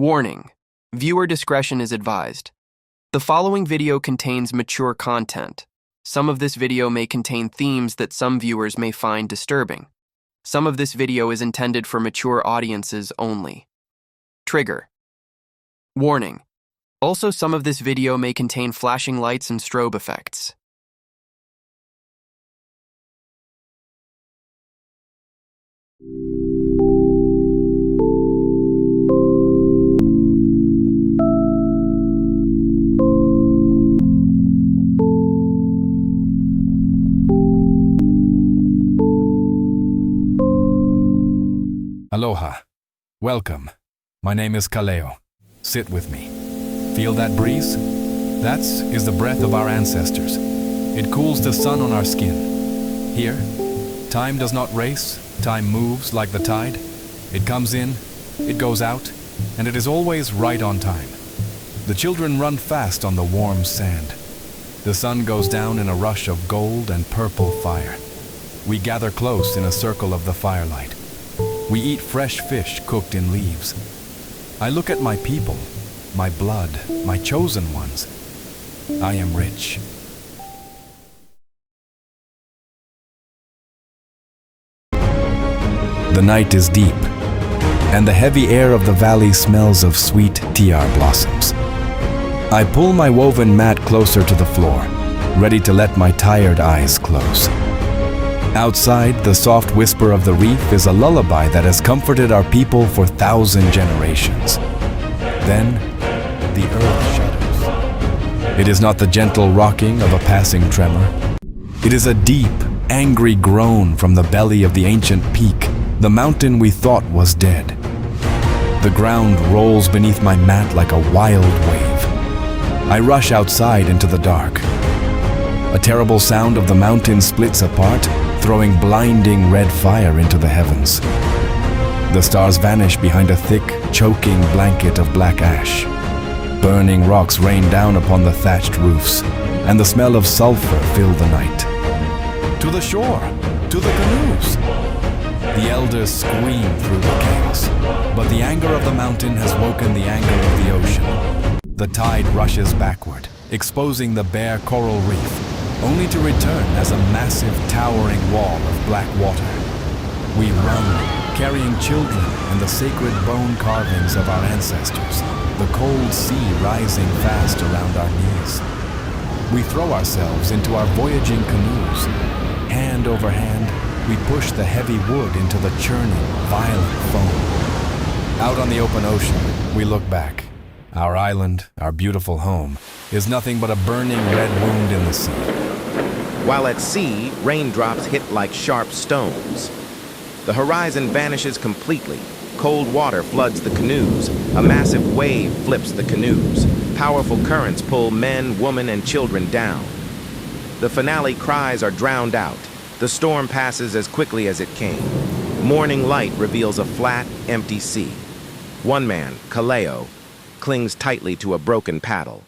Warning: viewer discretion is advised. The following video contains mature content. Some of this video may contain themes that some viewers may find disturbing. Some of this video is intended for mature audiences only. Trigger. Warning: also, some of this video may contain flashing lights and strobe effects. Aloha. Welcome. My name is Kaleo. Sit with me. Feel that breeze? That is the breath of our ancestors. It cools the sun on our skin. Here, time does not race, time moves like the tide. It comes in, it goes out, and it is always right on time. The children run fast on the warm sand. The sun goes down in a rush of gold and purple fire. We gather close in a circle of the firelight. We eat fresh fish cooked in leaves. I look at my people, my blood, my chosen ones. I am rich. The night is deep, and the heavy air of the valley smells of sweet tiar blossoms. I pull my woven mat closer to the floor, ready to let my tired eyes close. Outside, the soft whisper of the reef is a lullaby that has comforted our people for 1,000 generations. Then, the earth shudders. It is not the gentle rocking of a passing tremor. It is a deep, angry groan from the belly of the ancient peak, the mountain we thought was dead. The ground rolls beneath my mat like a wild wave. I rush outside into the dark. A terrible sound of the mountain splits apart, throwing blinding red fire into the heavens. The stars vanish behind a thick, choking blanket of black ash. Burning rocks rain down upon the thatched roofs, and the smell of sulfur fill the night. To the shore! To the canoes! The elders scream through the chaos, but the anger of the mountain has woken the anger of the ocean. The tide rushes backward, exposing the bare coral reef, only to return as a massive, towering wall of black water. We run, carrying children and the sacred bone carvings of our ancestors, the cold sea rising fast around our knees. We throw ourselves into our voyaging canoes. Hand over hand, we push the heavy wood into the churning, violent foam. Out on the open ocean, we look back. Our island, our beautiful home, is nothing but a burning red wound in the sea. While at sea, raindrops hit like sharp stones. The horizon vanishes completely. Cold water floods the canoes. A massive wave flips the canoes. Powerful currents pull men, women, and children down. The finale cries are drowned out. The storm passes as quickly as it came. Morning light reveals a flat, empty sea. One man, Kaleo, clings tightly to a broken paddle.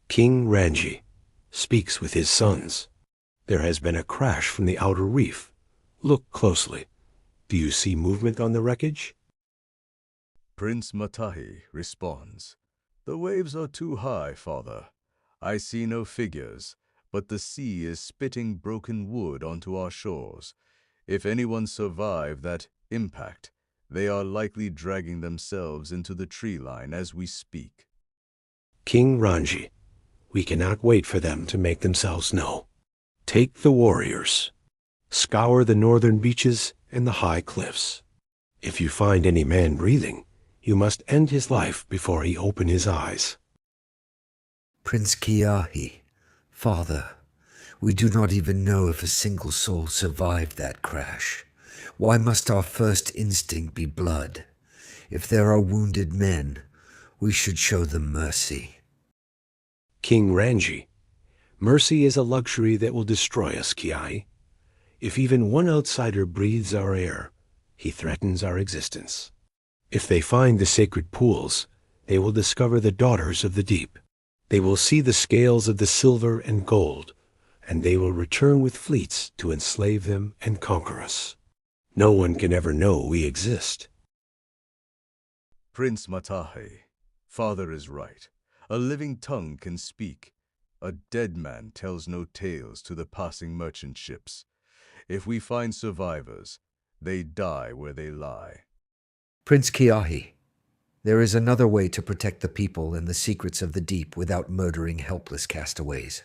King Ranji speaks with his sons. There has been a crash from the outer reef. Look closely. Do you see movement on the wreckage? Prince Matahi responds, "The waves are too high, father. I see no figures, but the sea is spitting broken wood onto our shores. If anyone survived that impact, they are likely dragging themselves into the tree line as we speak." King Ranji, we cannot wait for them to make themselves known. Take the warriors. Scour the northern beaches and the high cliffs. If you find any man breathing, you must end his life before he open his eyes. Prince Kiahi, father, we do not even know if a single soul survived that crash. Why must our first instinct be blood? If there are wounded men, we should show them mercy. King Ranji, mercy is a luxury that will destroy us, Kiai. If even one outsider breathes our air, he threatens our existence. If they find the sacred pools, they will discover the daughters of the deep. They will see the scales of the silver and gold, and they will return with fleets to enslave them and conquer us. No one can ever know we exist. Prince Matahe, father is right. A living tongue can speak. A dead man tells no tales to the passing merchant ships. If we find survivors, they die where they lie. Prince Kiahi, there is another way to protect the people and the secrets of the deep without murdering helpless castaways.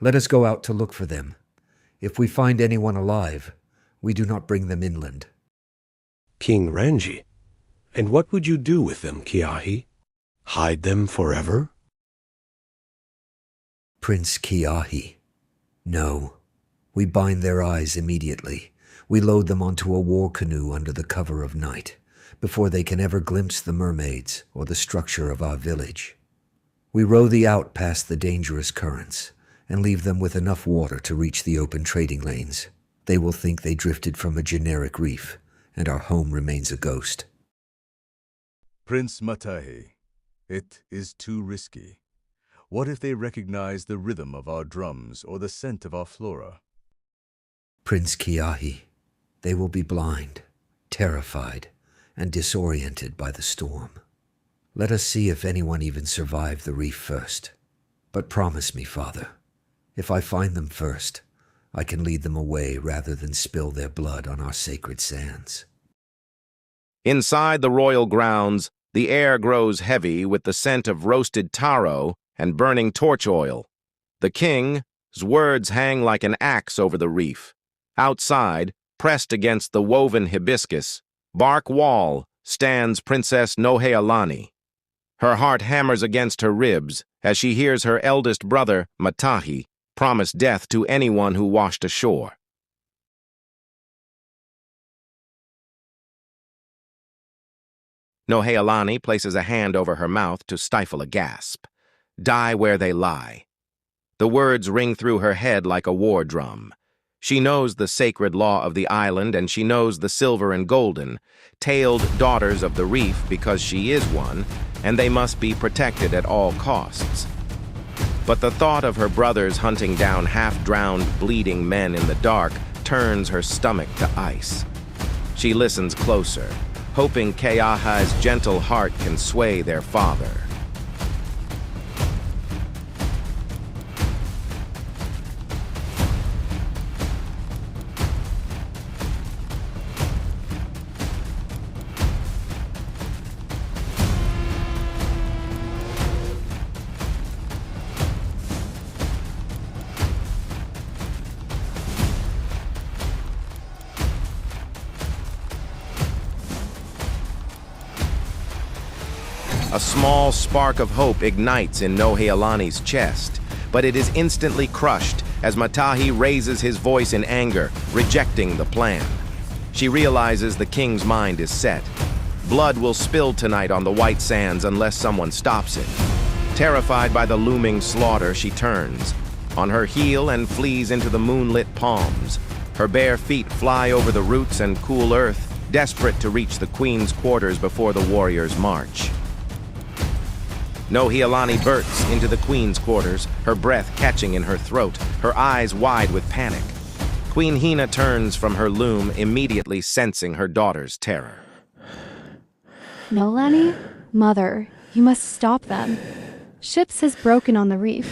Let us go out to look for them. If we find anyone alive, we do not bring them inland. King Ranji, and what would you do with them, Kiahi? Hide them forever? Prince Kiahi, no. We bind their eyes immediately. We load them onto a war canoe under the cover of night, before they can ever glimpse the mermaids or the structure of our village. We row thee out past the dangerous currents and leave them with enough water to reach the open trading lanes. They will think they drifted from a generic reef, and our home remains a ghost. Prince Matahe, it is too risky. What if they recognize the rhythm of our drums or the scent of our flora? Prince Kiahi, they will be blind, terrified, and disoriented by the storm. Let us see if anyone even survived the reef first. But promise me, Father, if I find them first, I can lead them away rather than spill their blood on our sacred sands. Inside the royal grounds, the air grows heavy with the scent of roasted taro and burning torch oil. The king's words hang like an axe over the reef. Outside, pressed against the woven hibiscus, bark wall, stands Princess Nohealani. Her heart hammers against her ribs as she hears her eldest brother, Matahi, promise death to anyone who washed ashore. Nohealani places a hand over her mouth to stifle a gasp. Die where they lie. The words ring through her head like a war drum. She knows the sacred law of the island, and she knows the silver and golden, tailed daughters of the reef because she is one, and they must be protected at all costs. But the thought of her brothers hunting down half-drowned, bleeding men in the dark turns her stomach to ice. She listens closer, hoping Keaha's gentle heart can sway their father. A small spark of hope ignites in Nohealani's chest, but it is instantly crushed as Matahi raises his voice in anger, rejecting the plan. She realizes the king's mind is set. Blood will spill tonight on the white sands unless someone stops it. Terrified by the looming slaughter, she turns on her heel and flees into the moonlit palms. Her bare feet fly over the roots and cool earth, desperate to reach the queen's quarters before the warriors march. Nohealani bursts into the queen's quarters, her breath catching in her throat, her eyes wide with panic. Queen Hina turns from her loom, immediately sensing her daughter's terror. Nohealani? Mother, you must stop them. Ships has broken on the reef.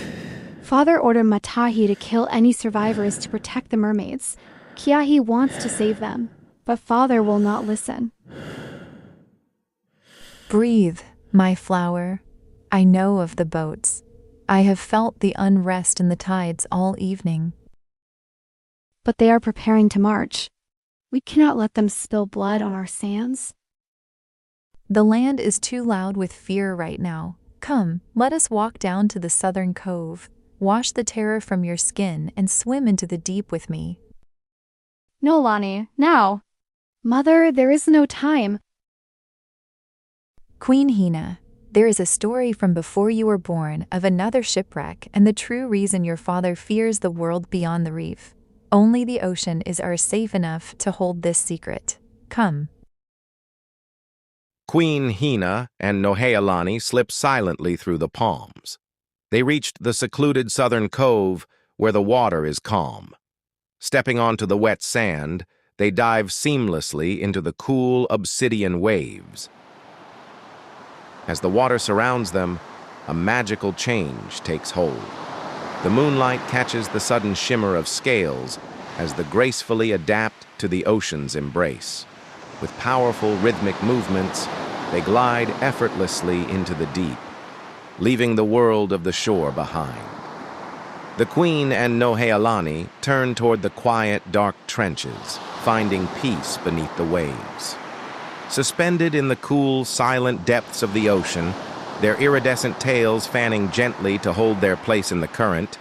Father ordered Matahi to kill any survivors to protect the mermaids. Kiahi wants to save them, but Father will not listen. Breathe, my flower. I know of the boats. I have felt the unrest in the tides all evening. But they are preparing to march. We cannot let them spill blood on our sands. The land is too loud with fear right now. Come, let us walk down to the southern cove. Wash the terror from your skin and swim into the deep with me. Nohealani, now! Mother, there is no time. Queen Hina, there is a story from before you were born of another shipwreck and the true reason your father fears the world beyond the reef. Only the ocean is safe enough to hold this secret. Come. Queen Hina and Nohealani slip silently through the palms. They reached the secluded southern cove where the water is calm. Stepping onto the wet sand, they dive seamlessly into the cool obsidian waves. As the water surrounds them, a magical change takes hold. The moonlight catches the sudden shimmer of scales as they gracefully adapt to the ocean's embrace. With powerful rhythmic movements, they glide effortlessly into the deep, leaving the world of the shore behind. The Queen and Nohealani turn toward the quiet, dark trenches, finding peace beneath the waves. Suspended in the cool, silent depths of the ocean, their iridescent tails fanning gently to hold their place in the current,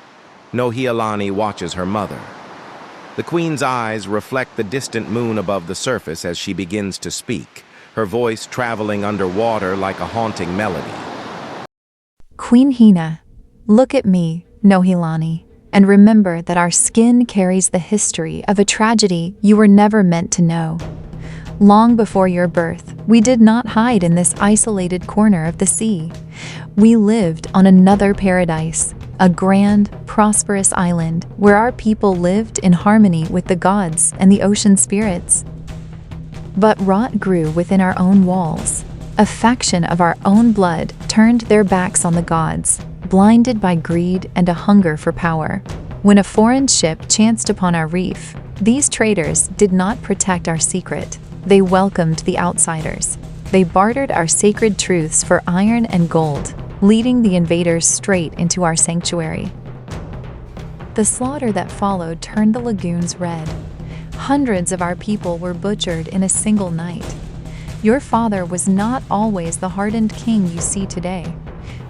Nohealani watches her mother. The Queen's eyes reflect the distant moon above the surface as she begins to speak, her voice traveling underwater like a haunting melody. Queen Hina, look at me, Nohealani, and remember that our skin carries the history of a tragedy you were never meant to know. Long before your birth, we did not hide in this isolated corner of the sea. We lived on another paradise, a grand, prosperous island where our people lived in harmony with the gods and the ocean spirits. But rot grew within our own walls. A faction of our own blood turned their backs on the gods, blinded by greed and a hunger for power. When a foreign ship chanced upon our reef, these traitors did not protect our secret. They welcomed the outsiders. They bartered our sacred truths for iron and gold, leading the invaders straight into our sanctuary. The slaughter that followed turned the lagoons red. Hundreds of our people were butchered in a single night. Your father was not always the hardened king you see today.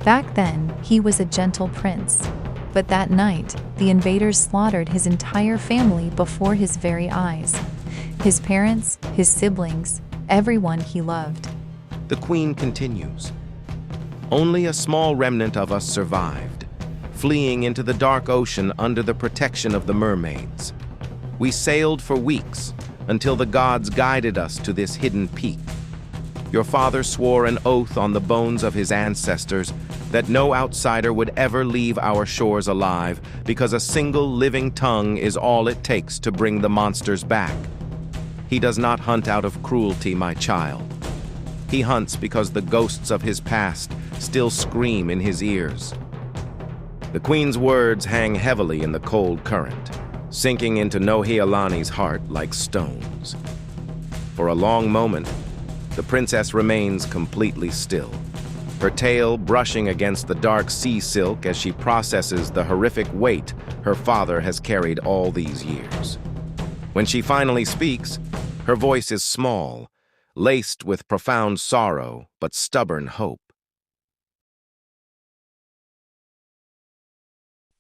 Back then, he was a gentle prince. But that night, the invaders slaughtered his entire family before his very eyes. His parents, his siblings, everyone he loved. The Queen continues. Only a small remnant of us survived, fleeing into the dark ocean under the protection of the mermaids. We sailed for weeks until the gods guided us to this hidden peak. Your father swore an oath on the bones of his ancestors that no outsider would ever leave our shores alive because a single living tongue is all it takes to bring the monsters back. He does not hunt out of cruelty, my child. He hunts because the ghosts of his past still scream in his ears. The Queen's words hang heavily in the cold current, sinking into Nohealani's heart like stones. For a long moment, the princess remains completely still, her tail brushing against the dark sea silk as she processes the horrific weight her father has carried all these years. When she finally speaks, her voice is small, laced with profound sorrow but stubborn hope.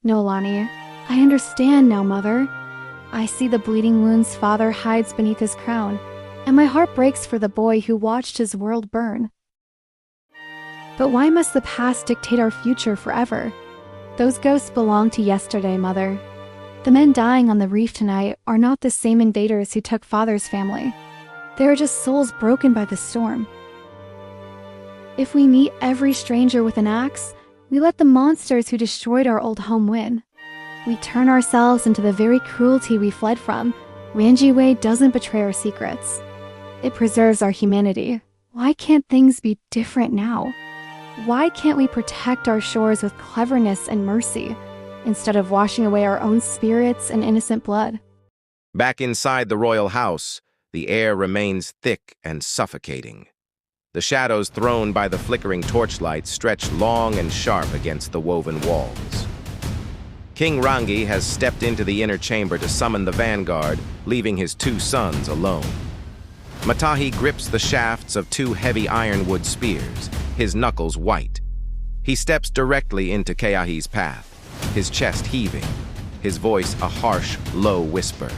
Nohealani, I understand now, Mother. I see the bleeding wounds Father hides beneath his crown, and my heart breaks for the boy who watched his world burn. But why must the past dictate our future forever? Those ghosts belong to yesterday, Mother. The men dying on the reef tonight are not the same invaders who took Father's family. They are just souls broken by the storm. If we meet every stranger with an axe, we let the monsters who destroyed our old home win. We turn ourselves into the very cruelty we fled from. Ranjiwei doesn't betray our secrets. It preserves our humanity. Why can't things be different now? Why can't we protect our shores with cleverness and mercy, instead of washing away our own spirits and innocent blood? Back inside the royal house, the air remains thick and suffocating. The shadows thrown by the flickering torchlight stretch long and sharp against the woven walls. King Rangi has stepped into the inner chamber to summon the vanguard, leaving his two sons alone. Matahi grips the shafts of two heavy ironwood spears, his knuckles white. He steps directly into Keahi's path, his chest heaving, his voice a harsh, low whisper.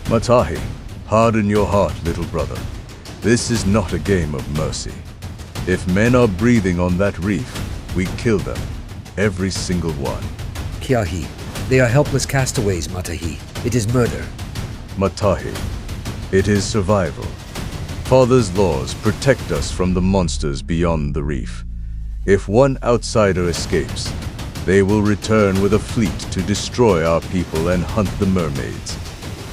Matahi, harden your heart, little brother. This is not a game of mercy. If men are breathing on that reef, we kill them, every single one. Keahi, they are helpless castaways, Matahi. It is murder. Matahi, it is survival. Father's laws protect us from the monsters beyond the reef. If one outsider escapes, they will return with a fleet to destroy our people and hunt the mermaids.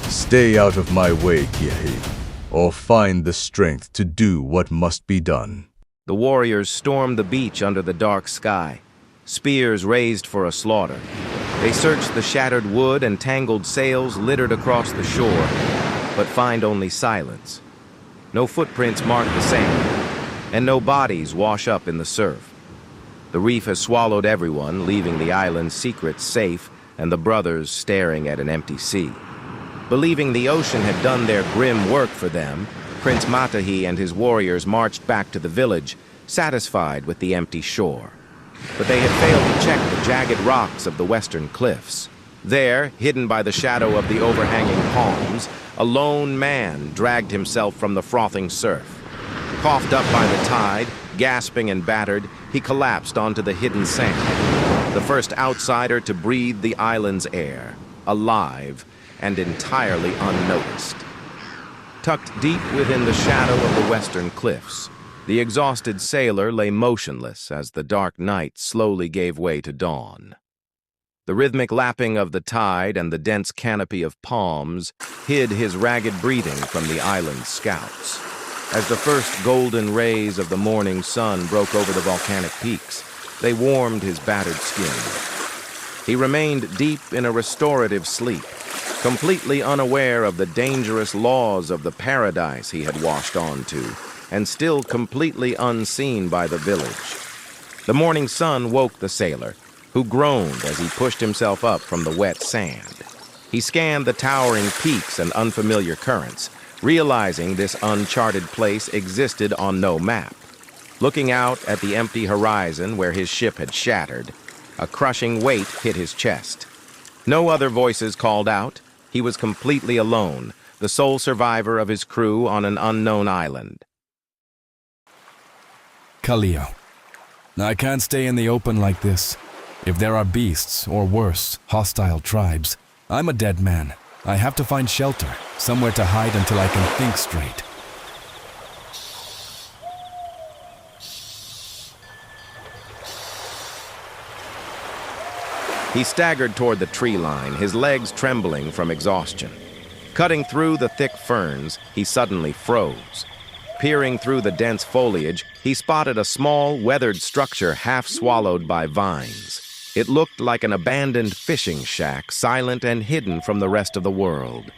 Stay out of my way, Keahi, or find the strength to do what must be done. The warriors stormed the beach under the dark sky, spears raised for a slaughter. They searched the shattered wood and tangled sails littered across the shore, but find only silence. No footprints mark the sand, and no bodies wash up in the surf. The reef has swallowed everyone, leaving the island's secrets safe and the brothers staring at an empty sea. Believing the ocean had done their grim work for them, Prince Matahi and his warriors marched back to the village, satisfied with the empty shore. But they had failed to check the jagged rocks of the western cliffs. There, hidden by the shadow of the overhanging palms, a lone man dragged himself from the frothing surf. Coughed up by the tide, gasping and battered, he collapsed onto the hidden sand, the first outsider to breathe the island's air, alive and entirely unnoticed. Tucked deep within the shadow of the western cliffs, the exhausted sailor lay motionless as the dark night slowly gave way to dawn. The rhythmic lapping of the tide and the dense canopy of palms hid his ragged breathing from the island's scouts. As the first golden rays of the morning sun broke over the volcanic peaks, they warmed his battered skin. He remained deep in a restorative sleep, completely unaware of the dangerous laws of the paradise he had washed onto, and still completely unseen by the village. The morning sun woke the sailor, who groaned as he pushed himself up from the wet sand. He scanned the towering peaks and unfamiliar currents, realizing this uncharted place existed on no map. Looking out at the empty horizon where his ship had shattered, a crushing weight hit his chest. No other voices called out. He was completely alone, the sole survivor of his crew on an unknown island. Khalil, I can't stay in the open like this. If there are beasts, or worse, hostile tribes, I'm a dead man. I have to find shelter, somewhere to hide until I can think straight. He staggered toward the tree line, his legs trembling from exhaustion. Cutting through the thick ferns, he suddenly froze. Peering through the dense foliage, he spotted a small, weathered structure half swallowed by vines. It looked like an abandoned fishing shack, silent and hidden from the rest of the world.